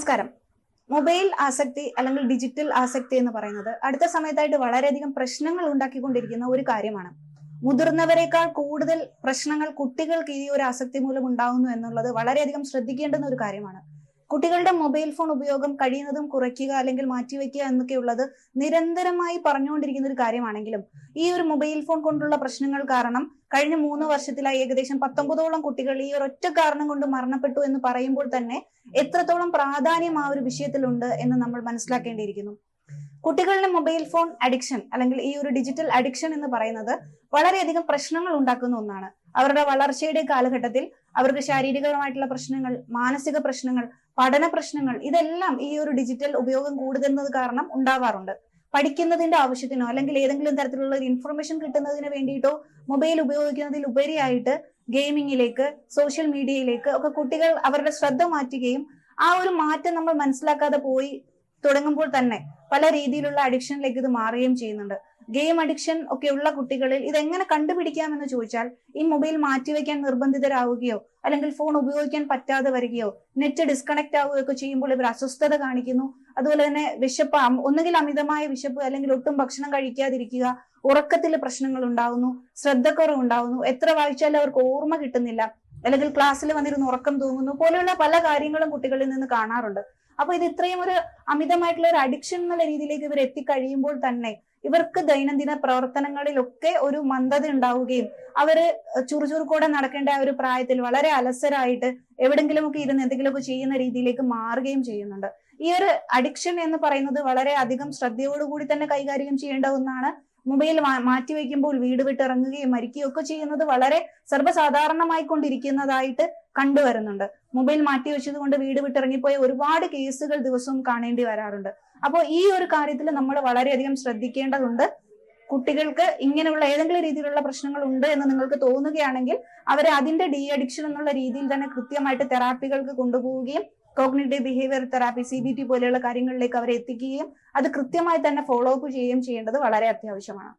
നമസ്കാരം. മൊബൈൽ ആസക്തി അല്ലെങ്കിൽ ഡിജിറ്റൽ ആസക്തി എന്ന് പറയുന്നത് അടുത്ത സമയത്തായിട്ട് വളരെയധികം പ്രശ്നങ്ങൾ ഉണ്ടാക്കിക്കൊണ്ടിരിക്കുന്ന ഒരു കാര്യമാണ്. മുതിർന്നവരെക്കാൾ കൂടുതൽ പ്രശ്നങ്ങൾ കുട്ടികൾക്ക് ഈ ഒരു ആസക്തി മൂലം ഉണ്ടാവുന്നു എന്നുള്ളത് വളരെയധികം ശ്രദ്ധിക്കേണ്ടുന്ന ഒരു കാര്യമാണ്. കുട്ടികളുടെ മൊബൈൽ ഫോൺ ഉപയോഗം കഴിയുന്നതും കുറയ്ക്കുക അല്ലെങ്കിൽ മാറ്റിവെക്കുക എന്നൊക്കെയുള്ളത് നിരന്തരമായി പറഞ്ഞുകൊണ്ടിരിക്കുന്ന ഒരു കാര്യമാണെങ്കിലും ഈ ഒരു മൊബൈൽ ഫോൺ കൊണ്ടുള്ള പ്രശ്നങ്ങൾ കാരണം കഴിഞ്ഞ 3 വർഷത്തിലായി ഏകദേശം 19ഓളം കുട്ടികൾ ഈ ഒരു ഒറ്റ കാരണം കൊണ്ട് മരണപ്പെട്ടു എന്ന് പറയുമ്പോൾ തന്നെ എത്രത്തോളം പ്രാധാന്യം ആ ഒരു വിഷയത്തിലുണ്ട് എന്ന് നമ്മൾ മനസ്സിലാക്കേണ്ടിയിരിക്കുന്നു. കുട്ടികളുടെ മൊബൈൽ ഫോൺ അഡിക്ഷൻ അല്ലെങ്കിൽ ഈ ഒരു ഡിജിറ്റൽ അഡിക്ഷൻ എന്ന് പറയുന്നത് വളരെയധികം പ്രശ്നങ്ങൾ ഉണ്ടാക്കുന്ന ഒന്നാണ്. അവരുടെ വളർച്ചയുടെ കാലഘട്ടത്തിൽ അവർക്ക് ശാരീരികമായിട്ടുള്ള പ്രശ്നങ്ങൾ, മാനസിക പ്രശ്നങ്ങൾ, പഠന പ്രശ്നങ്ങൾ ഇതെല്ലാം ഈ ഒരു ഡിജിറ്റൽ ഉപയോഗം കൂടുതൽ കാരണം ഉണ്ടാവാറുണ്ട്. പഠിക്കുന്നതിന്റെ ആവശ്യത്തിനോ അല്ലെങ്കിൽ ഏതെങ്കിലും തരത്തിലുള്ള ഒരു ഇൻഫർമേഷൻ കിട്ടുന്നതിന് വേണ്ടിയിട്ടോ മൊബൈൽ ഉപയോഗിക്കുന്നതിൽ ഉപരിയായിട്ട് ഗെയിമിങ്ങിലേക്ക്, സോഷ്യൽ മീഡിയയിലേക്ക് ഒക്കെ കുട്ടികൾ അവരുടെ ശ്രദ്ധ മാറ്റുകയും ആ ഒരു മാറ്റം നമ്മൾ മനസ്സിലാക്കാതെ പോയി തുടങ്ങുമ്പോൾ തന്നെ പല രീതിയിലുള്ള അഡിക്ഷനിലേക്ക് ഇത് മാറുകയും ചെയ്യുന്നുണ്ട്. ഗെയിം അഡിക്ഷൻ ഒക്കെ ഉള്ള കുട്ടികളിൽ ഇതെങ്ങനെ കണ്ടുപിടിക്കാമെന്ന് ചോദിച്ചാൽ ഈ മൊബൈൽ മാറ്റിവെക്കാൻ നിർബന്ധിതരാവുകയോ അല്ലെങ്കിൽ ഫോൺ ഉപയോഗിക്കാൻ പറ്റാതെ വരികയോ നെറ്റ് ഡിസ്കണക്ട് ആവുകയൊക്കെ ചെയ്യുമ്പോൾ ഇവർ അസ്വസ്ഥത കാണിക്കുന്നു. അതുപോലെ തന്നെ വിശപ്പ്, ഒന്നുകിൽ അമിതമായ വിശപ്പ് അല്ലെങ്കിൽ ഒട്ടും ഭക്ഷണം കഴിക്കാതിരിക്കുക, ഉറക്കത്തിൽ പ്രശ്നങ്ങൾ ഉണ്ടാവുന്നു, ശ്രദ്ധക്കുറവ് ഉണ്ടാവുന്നു, എത്ര വായിച്ചാലും അവർക്ക് ഓർമ്മ കിട്ടുന്നില്ല, അല്ലെങ്കിൽ ക്ലാസ്സിൽ വന്നിരുന്ന് ഉറക്കം തൂങ്ങുന്നു പോലെയുള്ള പല കാര്യങ്ങളും കുട്ടികളിൽ നിന്ന് കാണാറുണ്ട്. അപ്പൊ ഇത് ഇത്രയും ഒരു അമിതമായിട്ടുള്ള ഒരു അഡിക്ഷൻ എന്നുള്ള രീതിയിലേക്ക് ഇവർ എത്തിക്കഴിയുമ്പോൾ തന്നെ ഇവർക്ക് ദൈനംദിന പ്രവർത്തനങ്ങളിലൊക്കെ ഒരു മന്ദത ഉണ്ടാവുകയും അവര് ചുറുചുറുക്കോടെ നടക്കേണ്ട ആ ഒരു പ്രായത്തിൽ വളരെ അലസരായിട്ട് എവിടെങ്കിലുമൊക്കെ ഇരുന്ന് എന്തെങ്കിലുമൊക്കെ ചെയ്യുന്ന രീതിയിലേക്ക് മാറുകയും ചെയ്യുന്നുണ്ട്. ഈ ഒരു അഡിക്ഷൻ എന്ന് പറയുന്നത് വളരെ അധികം ശ്രദ്ധയോടുകൂടി തന്നെ കൈകാര്യം ചെയ്യേണ്ട ഒന്നാണ്. മൊബൈൽ മാറ്റിവെക്കുമ്പോൾ വീട് വിട്ടിറങ്ങുകയും മരിക്കുകയും ഒക്കെ ചെയ്യുന്നത് വളരെ സർവ്വസാധാരണമായി കൊണ്ടിരിക്കുന്നതായിട്ട് കണ്ടുവരുന്നുണ്ട്. മൊബൈൽ മാറ്റിവെച്ചത് കൊണ്ട് വീട് വിട്ടിറങ്ങിപ്പോയ ഒരുപാട് കേസുകൾ ദിവസവും കാണേണ്ടി വരാറുണ്ട്. അപ്പോൾ ഈ ഒരു കാര്യത്തിൽ നമ്മൾ വളരെയധികം ശ്രദ്ധിക്കേണ്ടതുണ്ട്. കുട്ടികൾക്ക് ഇങ്ങനെയുള്ള ഏതെങ്കിലും രീതിയിലുള്ള പ്രശ്നങ്ങൾ ഉണ്ട് എന്ന് നിങ്ങൾക്ക് തോന്നുകയാണെങ്കിൽ അവരെ അതിന്റെ ഡി അഡിക്ഷൻ എന്നുള്ള രീതിയിൽ തന്നെ കൃത്യമായിട്ട് തെറാപ്പികൾക്ക് കൊണ്ടുപോവുകയും കോഗ്നിറ്റീവ് ബിഹേവിയർ തെറാപ്പി CBT പോലെയുള്ള കാര്യങ്ങളിലേക്ക് അവരെ എത്തിക്കുകയും അത് കൃത്യമായി തന്നെ ഫോളോ അപ്പ് ചെയ്യുകയും ചെയ്യേണ്ടത് വളരെ അത്യാവശ്യമാണ്.